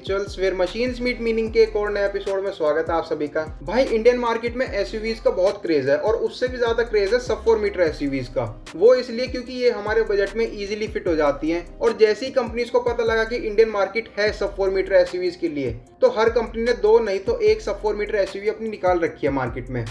Rituals where machines meet meaning के एक और नए एपिसोड में स्वागत है आप सभी का। भाई इंडियन मार्केट में एसयूवीज का बहुत क्रेज है और उससे भी ज्यादा क्रेज है सब 4 मीटर एसयूवीज का। वो इसलिए क्योंकि ये हमारे बजट में इजीली फिट हो जाती हैं और जैसे ही कंपनीज को पता लगा कि इंडियन मार्केट है सब 4 मीटर एसयूवीज के लिए, तो हर कंपनी ने 2 नहीं तो 1 सब 4 मीटर एसयूवी अपनी निकाल रखी है मार्केट में।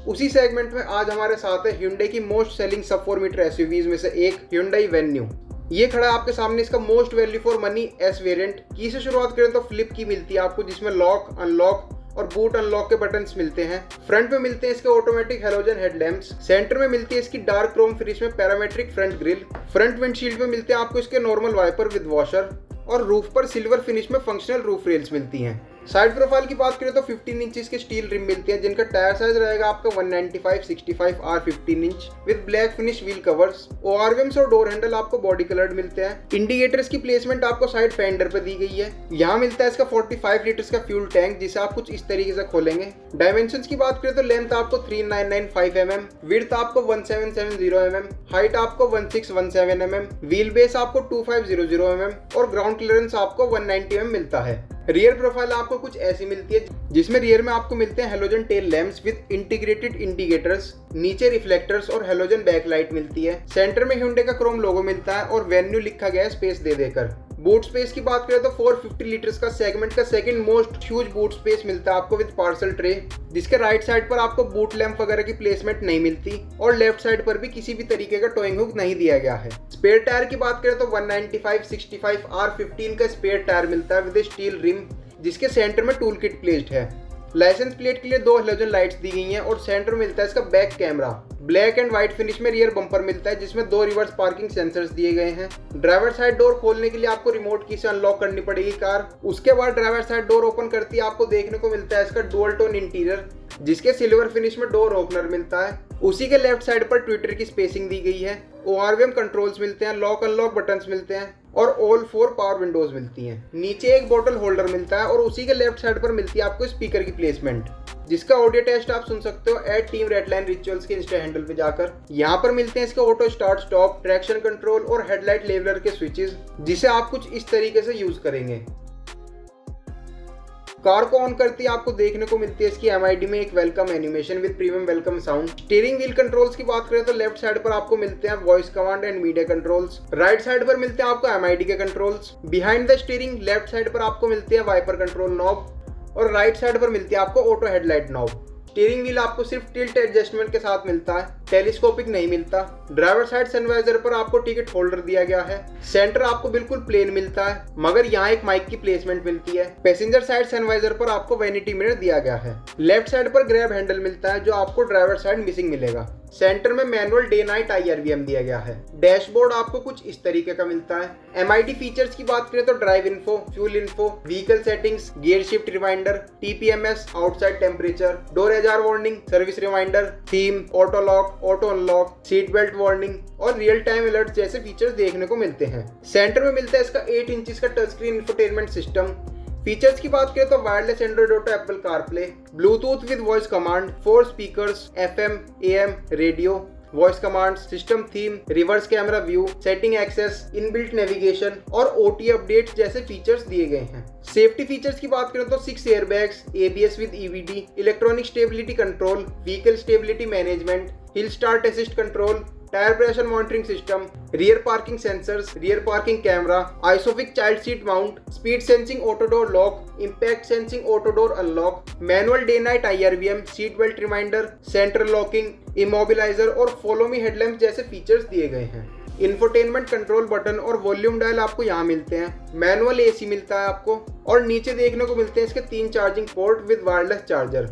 उसी सेगमेंट में आज हमारे साथ है Hyundai की मोस्ट सेलिंग सब 4 मीटर एसयूवीज में से एक Hyundai Venue। ये खड़ा है आपके सामने इसका most value for money S variant. की से शुरुआत करें तो फ्लिप की मिलती है आपको, जिसमें लॉक, अनलॉक और बूट अनलॉक के बटन्स मिलते हैं। फ्रंट में मिलते हैं इसके ऑटोमेटिक हेलोजन हेडलैम्प्स। सेंटर में मिलती है इसकी डार्क क्रोम फिनिश में parametric front grille. Front windshield में मिलते हैं आपको इसके नॉर्मल वाइपर विद वॉशर और रूफ पर सिल्वर फिनिश में फंक्शनल रूफ रेल्स मिलती हैं। साइड प्रोफाइल की बात करें तो 15 इंचेस के स्टील रिम मिलती है, जिनका टायर साइज रहेगा आपका 195/65 R 15 inch with black finish wheel covers. ORVMs और डोर हैंडल आपको बॉडी कलर्ड मिलते हैं। इंडिकेटर्स की प्लेसमेंट आपको साइड फेंडर पे दी गई है। यहाँ मिलता है इसका 45 लीटर्स का फ्यूल टैंक, जिसे आप कुछ इस तरीके से खोलेंगे। डायमेंशंस की बात करें तो लेंथ आपको 3995 mm, विड्थ आपको 1770 mm, हाइट आपको 1617 mm, व्हील बेस आपको 2500 mm और ग्राउंड क्लियरेंस आपको 190 mm मिलता है। रियर प्रोफाइल आपको कुछ ऐसी मिलती है, जिसमें रियर में आपको मिलते हैं halogen tail lamps with integrated indicators, नीचे रिफ्लेक्टर्स और हेलोजन बैकलाइट मिलती है। सेंटर में Hyundai का क्रोम लोगो मिलता है और वेन्यू लिखा गया है स्पेस दे देकर। बूट स्पेस की बात करें तो 450 लीटर्स का सेगमेंट का second most huge boot space मिलता है आपको विद पार्सल ट्रे, जिसके राइट साइड पर आपको बूट लैंप वगैरह की प्लेसमेंट नहीं मिलती और लेफ्ट साइड पर भी किसी भी तरीके का टोइंग हुक नहीं दिया गया है। स्पेयर टायर की बात करें तो 195/65 R 15 का स्पेयर टायर मिलता है विद स्टील रिम, जिसके सेंटर में टूल किट प्लेस्ड है। लाइसेंस प्लेट के लिए 2 हेलोजन लाइट्स दी गई हैं और सेंटर में मिलता है इसका back camera. Black and white finish में रियर बम्पर मिलता है, जिसमें 2 रिवर्स पार्किंग सेंसर्स दिए गए हैं। ड्राइवर साइड डोर खोलने के लिए आपको रिमोट की से अनलॉक करनी पड़ेगी कार। उसके बाद ड्राइवर साइड डोर ओपन करती है आपको देखने को मिलता है इसका डुअल टोन इंटीरियर, जिसके सिल्वर फिनिश में डोर ओपनर मिलता है। उसी के लेफ्ट साइड पर ट्विटर की स्पेसिंग दी गई है। ORVM कंट्रोल्स मिलते हैं, लॉक अनलॉक बटन्स मिलते हैं और ऑल 4 पावर विंडोज मिलती हैं। नीचे एक बोतल होल्डर मिलता है और उसी के लेफ्ट साइड पर मिलती है आपको स्पीकर की प्लेसमेंट, जिसका ऑडियो टेस्ट आप सुन सकते हो @टीम रेडलाइन रिचुअल्स के इंस्टा हैंडल पे जाकर। यहाँ पर मिलते हैं इसके auto start stop, traction control और हेडलाइट लेवलर के स्विचेस, जिसे आप कुछ इस तरीके से यूज करेंगे। कार को ऑन करती है आपको देखने को मिलती है इसकी MID में एक welcome animation with premium welcome sound. Steering wheel controls की बात करें तो लेफ्ट साइड पर आपको मिलते हैं voice command and media controls. Right side पर मिलते हैं आपको MID के controls. Behind the steering left side पर आपको मिलती है वाइपर कंट्रोल नॉब और राइट साइड पर मिलती है आपको auto headlight knob. Steering wheel आपको सिर्फ टिल्ट एडजस्टमेंट के साथ मिलता है, टेलीस्कोपिक नहीं मिलता। ड्राइवर साइड सनवाइजर पर आपको टिकट होल्डर दिया गया है। सेंटर आपको बिल्कुल प्लेन मिलता है, मगर यहाँ एक माइक की प्लेसमेंट मिलती है। पैसेंजर साइड सनवाइजर पर आपको वैनिटी मिरर दिया गया है। लेफ्ट साइड पर ग्रैब हैंडल मिलता है, जो आपको ड्राइवर साइड मिसिंग मिलेगा। सेंटर में मैनुअल डे नाइट IRVM दिया गया है। डैशबोर्ड आपको कुछ इस तरीके का मिलता है। MID फीचर्स की बात करें तो drive info, fuel info, vehicle settings, gear shift reminder, TPMS, outside temperature, door ajar warning, service reminder, theme, auto lock, auto unlock, seat belt warning और रियल टाइम अलर्ट जैसे फीचर्स देखने को मिलते हैं। सेंटर में मिलता है इसका 8 इंचेस का touch screen infotainment system. Features की बात करें तो wireless Android auto, Apple CarPlay, Bluetooth with voice command, 4 speakers, FM, AM, radio, voice command, system theme, reverse camera view, setting access, inbuilt navigation और OTA अपडेट्स जैसे features दिए गए हैं। Safety features की बात करें तो 6 airbags, ABS with EBD, electronic stability control, vehicle stability management, hill start assist control, tyre pressure monitoring system, rear parking sensors, rear parking camera, ISOFIX child seat mount, speed sensing auto door lock, impact sensing auto door unlock, manual day night IRVM, seat belt reminder, centre locking, immobiliser और follow me headlamp जैसे features दिए गए हैं। Infotainment control button और volume dial आपको यहाँ मिलते हैं। मैनुअल AC मिलता है आपको और नीचे देखने को मिलते हैं इसके 3 charging port with wireless charger.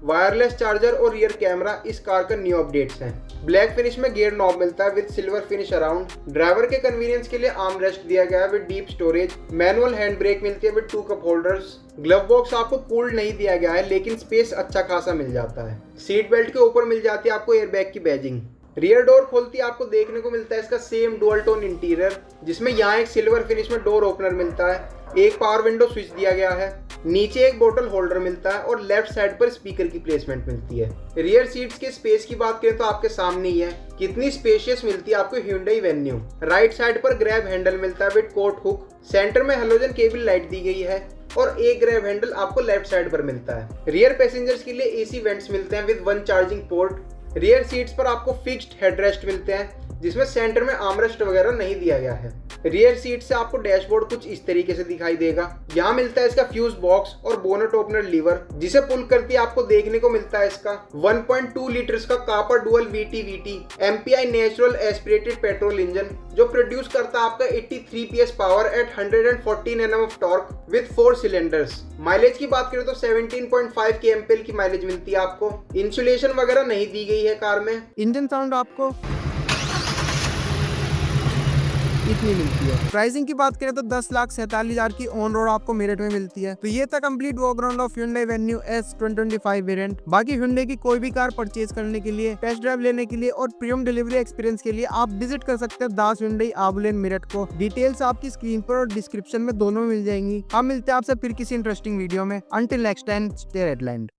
Wireless charger और रियर कैमरा इस कार का न्यू अपडेट्स हैं। ब्लैक फिनिश में गियर नॉब मिलता है with silver finish around. Driver के कन्वीनियंस के लिए आर्म रेस्ट दिया गया है with deep storage. Manual hand brake मिलती है with 2 cup holders. Glove box आपको कूल्ड नहीं दिया गया है, लेकिन स्पेस अच्छा खासा मिल जाता है। सीट बेल्ट के ऊपर मिल जाती है आपको एयरबैग की बैजिंग। रियर डोर खोलती है आपको देखने को मिलता है इसका सेम डुअल टोन इंटीरियर, जिसमें यहाँ एक सिल्वर फिनिश में डोर ओपनर मिलता है। एक पावर विंडो स्विच दिया गया है। नीचे एक बोतल होल्डर मिलता है और लेफ्ट साइड पर स्पीकर की प्लेसमेंट मिलती है। रियर सीट्स के स्पेस की बात करें तो आपके सामने ही है, कितनी स्पेशियस मिलती है आपको Hyundai Venue। राइट साइड पर ग्रैब हैंडल मिलता है विद कोट हुक। सेंटर में हेलोजन केबल लाइट दी गई है। और एक ग्रैब हैंडल आपको लेफ्ट साइड पर मिलता है। रियर पैसेंजर्स के लिए एसी वेंट्स मिलते हैं with 1 charging port. Rear seats पर आपको फिक्स्ड हेडरेस्ट मिलते हैं जिसमें सेंटर में आर्मरेस्ट वगैरह नहीं दिया गया है। रियर सीट से आपको डैशबोर्ड कुछ इस तरीके से दिखाई देगा। यहाँ मिलता है इसका फ्यूज बॉक्स और बोनट ओपनर लीवर, जिसे पुल करती आपको देखने को मिलता है इसका 1.2 लीटर्स का Kappa dual VT MPI natural aspirated petrol engine, जो प्रोड्यूस करता है आपका 83 PS power at 114 Nm of torque with 4 cylinders. Mileage की बात करें तो 17.5 kmpl की माइलेज मिलती है आपको। इंसुलेशन वगैरह नहीं दी गई है कार में। इंजन साउंड आपको इतनी मिलती है। प्राइसिंग की बात करें तो 10,47,000 की ऑन रोड आपको मेरठ में मिलती है। तो ये था complete walkaround of Hyundai Venue S 2025 variant. बाकी Hyundai की कोई भी कार परचेज करने के लिए, टेस्ट ड्राइव लेने के लिए और प्रीमियम डिलीवरी एक्सपीरियंस के लिए आप विजिट कर सकते हैं दास Hyundai आबू लेन मेरठ को। डिटेल्स आपकी स्क्रीन पर और डिस्क्रिप्शन में दोनों में मिल जाएंगी। हम मिलते हैं आपसे फिर किसी इंटरेस्टिंग वीडियो में। Until next time, stay red line.